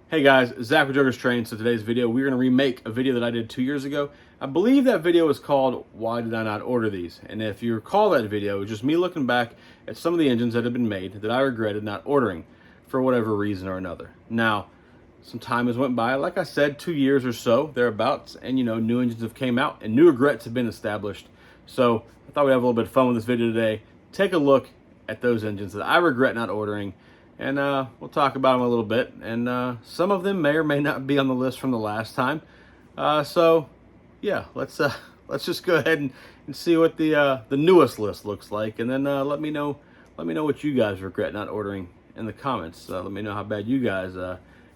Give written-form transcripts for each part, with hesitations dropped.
Hey guys, Zach with Joker's Train. So today's video, we're going to remake a video that I did 2 years ago. I believe that video was called, Why Did I Not Order These? And if you recall that video, it was just me looking back at some of the engines that had been made that I regretted not ordering for whatever reason or another. Now, some time has went by, like I said, 2 years or so, thereabouts, and new engines have came out and new regrets have been established. So I thought we'd have a little bit of fun with this video today. Take a look at those engines that I regret not ordering, and we'll talk about them a little bit, and some of them may or may not be on the list from the last time. So yeah, let's just go ahead and see what the newest list looks like, and then let me know what you guys regret not ordering in the comments. Let me know how bad you guys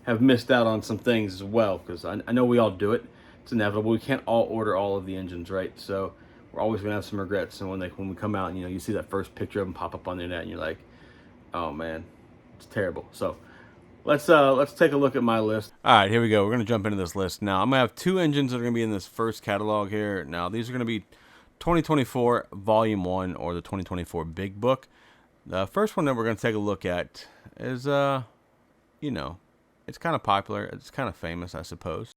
have missed out on some things as well, because I know we all do it. It's inevitable. We can't all order all of the engines, right? So we're always gonna have some regrets, and when we come out, and you see that first picture of them pop up on the internet, and you're like, oh man, it's terrible. So let's take a look at my list. All right, here we go. We're gonna jump into this list now. I'm gonna have two engines that are gonna be in this first catalog here. Now these are gonna be 2024 Volume 1 or the 2024 Big Book. The first one that we're gonna take a look at is it's kind of popular. It's kind of famous, I suppose.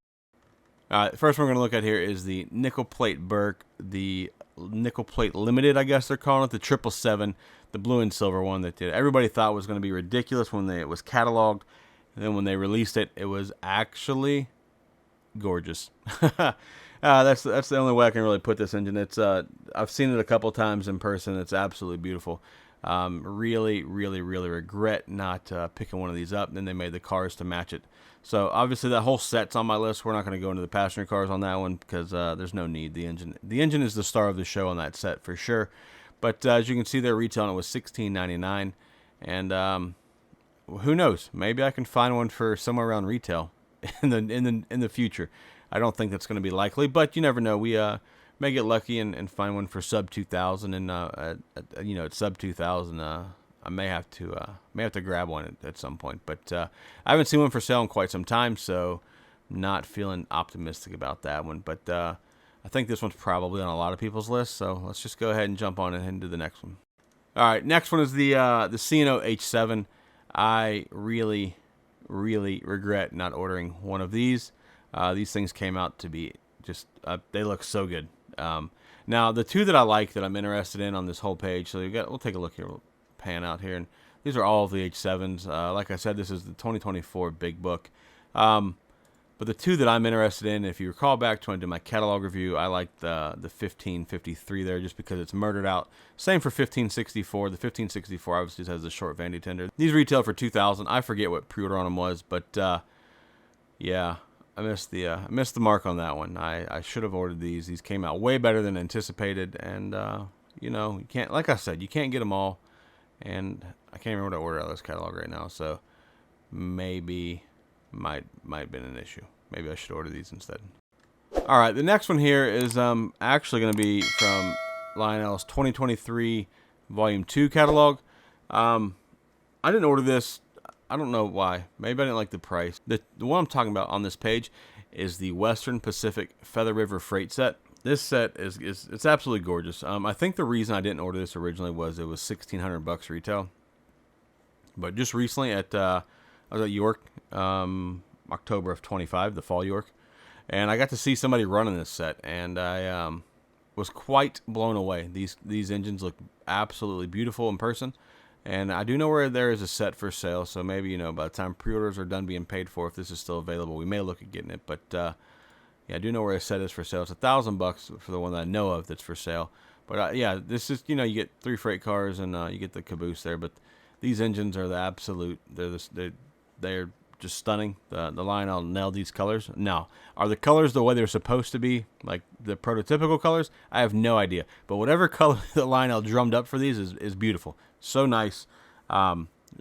First one we're going to look at here is the Nickel Plate Burke, the Nickel Plate Limited, I guess they're calling it, the 777, the blue and silver one that everybody thought was going to be ridiculous when it was cataloged. And then when they released it, it was actually gorgeous. That's the only way I can really put this engine. It's I've seen it a couple times in person. It's absolutely beautiful. Really regret not picking one of these up. And then they made the cars to match it. So obviously that whole set's on my list. We're not going to go into the passenger cars on that one because there's no need. The engine is the star of the show on that set for sure. But as you can see, they're retailing it was $16.99, and who knows? Maybe I can find one for somewhere around retail in the future. I don't think that's going to be likely, but you never know. We may get lucky and find one for sub 2,000, and at sub 2,000. I may have to grab one at some point, but I haven't seen one for sale in quite some time, so not feeling optimistic about that one. But I think this one's probably on a lot of people's list, so let's just go ahead and jump on and do the next one. All right, next one is the C&O H7. I really regret not ordering one of these. These things came out to be just they look so good. Now the two that I like that I'm interested in on this whole page, so we'll take a look here. We'll pan out here, and these are all of the H7s. Like I said, this is the 2024 Big Book. But the two that I'm interested in, if you recall back to when I did my catalog review, I like the 1553 there just because it's murdered out. Same for 1564. The 1564 obviously has the short vanity tender. These retail for $2,000. I forget what pre-order on them was, but yeah, I missed the mark on that one. I should have ordered these. These came out way better than anticipated, and you can't, like I said, you can't get them all. And I can't remember what I ordered out of this catalog right now, so maybe might have been an issue. Maybe I should order these instead. All right, the next one here is actually going to be from Lionel's 2023 Volume 2 catalog. I didn't order this. I don't know why. Maybe I didn't like the price. The one I'm talking about on this page is the Western Pacific Feather River Freight Set. This set it's absolutely gorgeous. I think the reason I didn't order this originally was it was $1,600 retail. But just recently I was at York, October of 25, the fall York, and I got to see somebody running this set, and I was quite blown away. These engines look absolutely beautiful in person, and I do know where there is a set for sale. So maybe by the time pre-orders are done being paid for, if this is still available, we may look at getting it. But yeah, I do know where a set is for sale. It's $1,000 for the one that I know of that's for sale. But yeah, this is you get 3 freight cars and you get the caboose there. But these engines are the absolute. They're just stunning. The Lionel nailed these colors. Now, are the colors the way they're supposed to be, like the prototypical colors? I have no idea. But whatever color the Lionel drummed up for these is beautiful. So nice.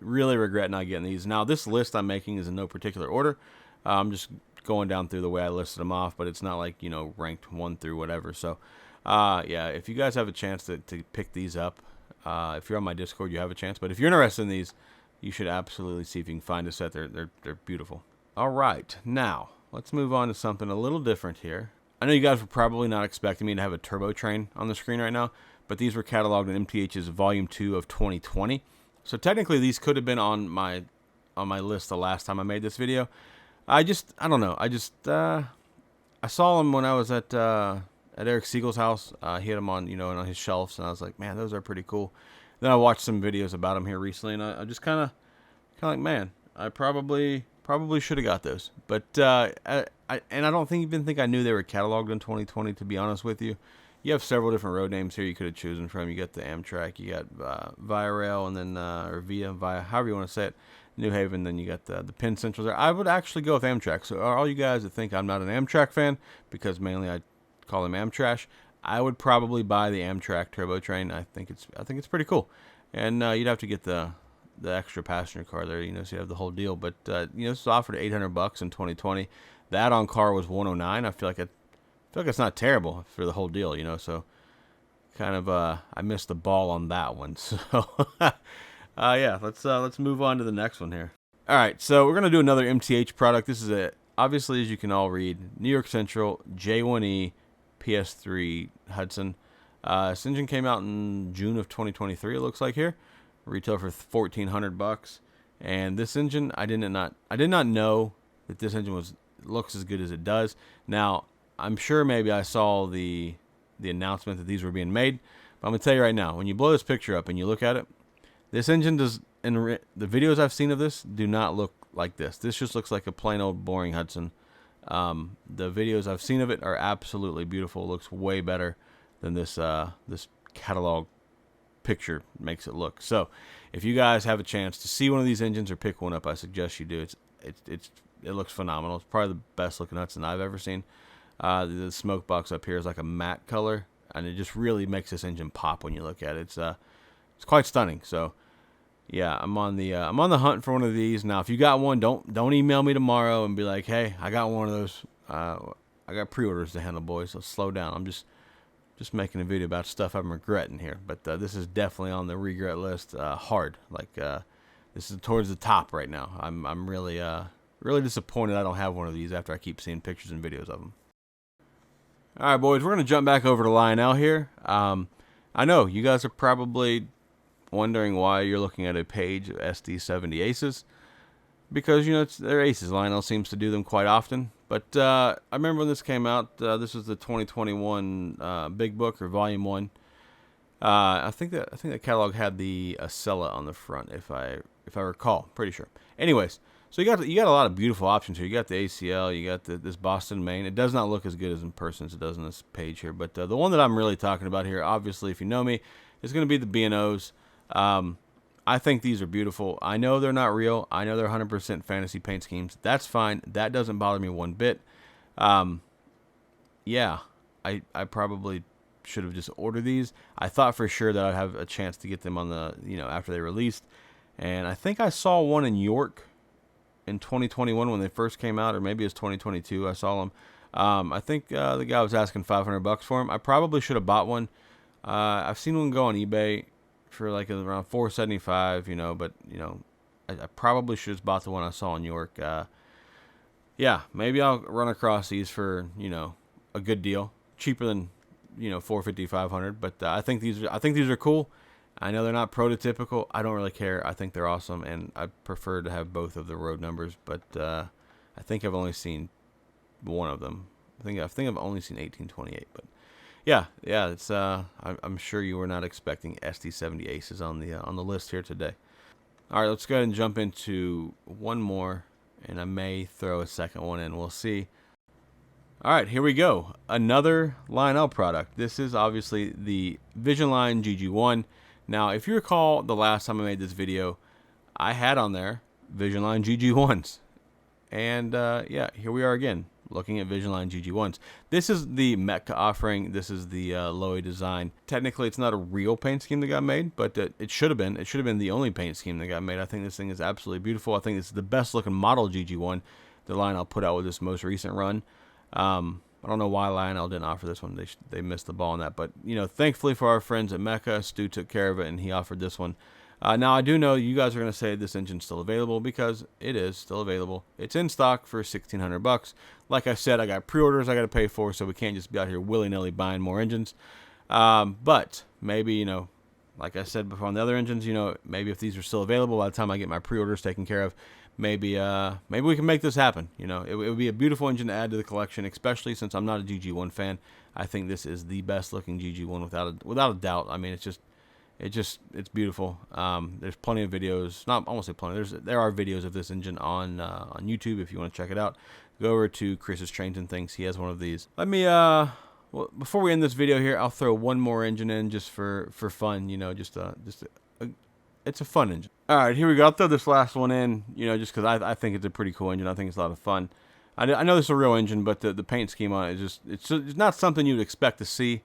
Really regret not getting these. Now, this list I'm making is in no particular order. I'm just going down through the way I listed them off, but it's not like ranked 1 through whatever. So yeah, if you guys have a chance to pick these up, if you're on my Discord, you have a chance. But if you're interested in these, you should absolutely see if you can find a set. They're beautiful. All right, now let's move on to something a little different here. I know you guys were probably not expecting me to have a turbo train on the screen right now, but these were cataloged in MTH's Volume 2 of 2020. So technically these could have been on my list the last time I made this video. I don't know. I saw them when I was at Eric Siegel's house. He had them on, on his shelves, and I was like, man, those are pretty cool. Then I watched some videos about them here recently, and I just kind of like, man, I probably should have got those. But and I don't even think I knew they were cataloged in 2020. To be honest with you, you have several different road names here you could have chosen from. You got the Amtrak, you got Via Rail, and then or Via, however you want to say it, New Haven. Then you got the Penn Central there. I would actually go with Amtrak. So all you guys that think I'm not an Amtrak fan, because mainly I call them Amtrash, I would probably buy the Amtrak Turbo Train. I think it's pretty cool, and you'd have to get the extra passenger car there, so you have the whole deal. But it's offered $800 in 2020. The add-on car was 109. I feel like it's not terrible for the whole deal, So kind of I missed the ball on that one. So yeah, let's move on to the next one here. All right, so we're gonna do another MTH product. This is obviously, as you can all read, New York Central J1E PS3 Hudson. This engine came out in June of 2023. It looks like here, retail for $1,400. And this engine, I did not know that this engine looks as good as it does. Now, I'm sure maybe I saw the announcement that these were being made, but I'm gonna tell you right now, when you blow this picture up and you look at it, this engine does. And the videos I've seen of this do not look like this. This just looks like a plain old boring Hudson. The videos I've seen of it are absolutely beautiful. It looks way better than this catalog picture makes it look. So if you guys have a chance to see one of these engines or pick one up, I suggest you do. It looks phenomenal. It's probably the best looking Hudson I've ever seen. The smoke box up here is like a matte color, and it just really makes this engine pop when you look at it. It's quite stunning. So yeah, I'm on the hunt for one of these. Now, if you got one, don't email me tomorrow and be like, hey, I got one of those. I got pre-orders to handle, boys. So slow down. I'm just making a video about stuff I'm regretting here. But this is definitely on the regret list. Hard. Like this is towards the top right now. I'm really disappointed I don't have one of these after I keep seeing pictures and videos of them. All right, boys, we're gonna jump back over to Lionel here. I know you guys are probably wondering why you're looking at a page of SD70 Aces, because they're Aces. Lionel seems to do them quite often. But I remember when this came out. This was the 2021 Big Book or Volume 1. I think the catalog had the Acela on the front, if I recall. Pretty sure. Anyways, so you got a lot of beautiful options here. You got the ACL. You got this Boston Main. It does not look as good as in person as it does on this page here. But the one that I'm really talking about here, obviously, if you know me, is going to be the B&Os. I think these are beautiful. I know they're not real. I know they're 100% fantasy paint schemes. That's fine. That doesn't bother me one bit. Yeah, I probably should have just ordered these. I thought for sure that I'd have a chance to get them on the, after they released. And I think I saw one in York in 2021 when they first came out, or maybe it's 2022. I saw them. I think the guy was asking $500 for them. I probably should have bought one. I've seen one go on eBay for like around $475, but I probably should have bought the one I saw in York. Yeah, maybe I'll run across these for a good deal, cheaper than $450, $500. But I think these are cool. I know they're not prototypical. I don't really care. I think they're awesome, and I prefer to have both of the road numbers. But I think I've only seen one of them. I think I've only seen 1828, but. Yeah, it's I'm sure you were not expecting SD70 Aces on the list here today. All right, let's go ahead and jump into one more, and I may throw a second one in. We'll see. All right, here we go. Another Lionel product. This is obviously the Line GG1. Now, if you recall the last time I made this video, I had on there Line GG1s. And yeah, here we are again, looking at Line GG1s. This is the Metka offering. This is the Lowy design. Technically, it's not a real paint scheme that got made, but it should have been. It should have been the only paint scheme that got made. I think this thing is absolutely beautiful. I think this is the best looking model GG1 that Lionel put out with this most recent run. I don't know why Lionel didn't offer this one. They missed the ball on that. But, thankfully for our friends at Metka, Stu took care of it, and he offered this one. Now, I do know you guys are going to say this engine's still available, because it is still available. It's in stock for $1,600. Like I said, I got pre-orders I got to pay for, so we can't just be out here willy-nilly buying more engines. But maybe, like I said before on the other engines, you know, maybe if these are still available by the time I get my pre-orders taken care of, maybe we can make this happen. You know, it would be a beautiful engine to add to the collection, especially since I'm not a GG1 fan. I think this is the best looking GG1 without a doubt. I mean, it's beautiful. There's plenty of videos. Not I won't say plenty. There are videos of this engine on YouTube if you want to check it out. Go over to Chris's Trains and Things. He has one of these. Let me well, before we end this video here, I'll throw one more engine in just for fun. You know, it's a fun engine. All right, here we go. I'll throw this last one in. You know, just because I think it's a pretty cool engine. I think it's a lot of fun. I know this is a real engine, but the paint scheme on it is it's not something you'd expect to see.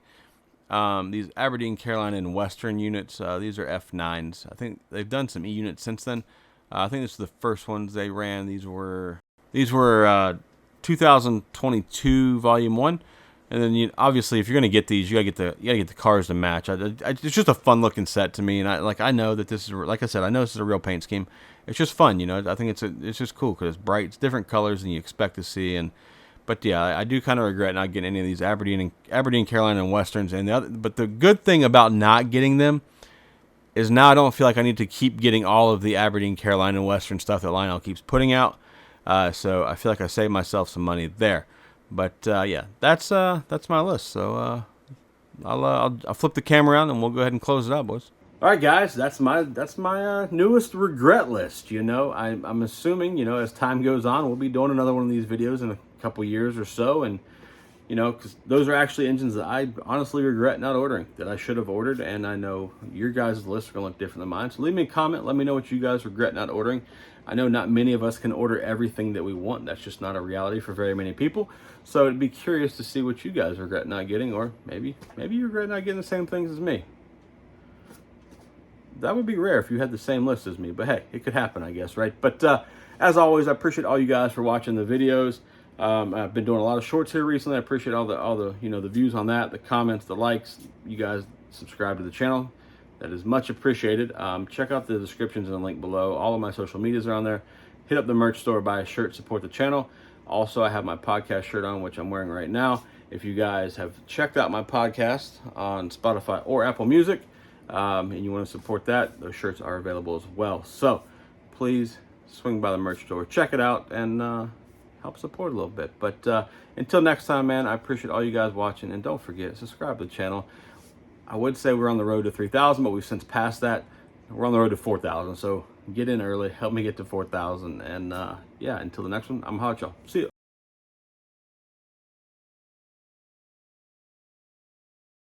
These Aberdeen, Carolina, and Western units. These are F9s. I think they've done some E units since then. I think this is the first ones they ran. These were 2022 Volume 1. And then obviously, if you're gonna get these, you gotta get the cars to match. It's just a fun looking set to me, and I know that this is, like I said, I know this is a real paint scheme. It's just fun, you know. I think it's just cool because it's bright, it's different colors than you expect to see, but yeah, I do kind of regret not getting any of these Aberdeen, Carolina, and Westerns. But the good thing about not getting them is now I don't feel like I need to keep getting all of the Aberdeen, Carolina, and Western stuff that Lionel keeps putting out. So I feel like I saved myself some money there. But yeah, that's my list. So I'll flip the camera around and we'll go ahead and close it out, boys. All right, guys, that's my newest regret list. You know, I'm assuming, you know, as time goes on, we'll be doing another one of these videos in a couple years or so, and you know, because those are actually engines that I honestly regret not ordering, that I should have ordered, and I know your guys' lists are going to look different than mine. So leave me a comment. Let me know what you guys regret not ordering. I know not many of us can order everything that we want. That's just not a reality for very many people. So I'd be curious to see what you guys regret not getting, or maybe you regret not getting the same things as me. That would be rare if you had the same list as me, but hey, it could happen, I guess, right? But as always, I appreciate all you guys for watching the videos. I've been doing a lot of shorts here recently. I appreciate all the you know, the views on that, the comments, the likes. You guys subscribe to the channel. That is much appreciated. Check out the descriptions and the link below. All of my social medias are on there. Hit up the merch store, buy a shirt, support the channel. Also, I have my podcast shirt on, which I'm wearing right now. If you guys have checked out my podcast on Spotify or Apple Music, and you want to support that, those shirts are available as well. So please swing by the merch store, check it out, and help support a little bit. But until next time, man, I appreciate all you guys watching, and don't forget, subscribe to the channel. I would say we're on the road to 3,000, but we've since passed that. We're on the road to 4,000, so get in early, help me get to 4,000, and yeah, until the next one, I'm Hot Y'all. See ya.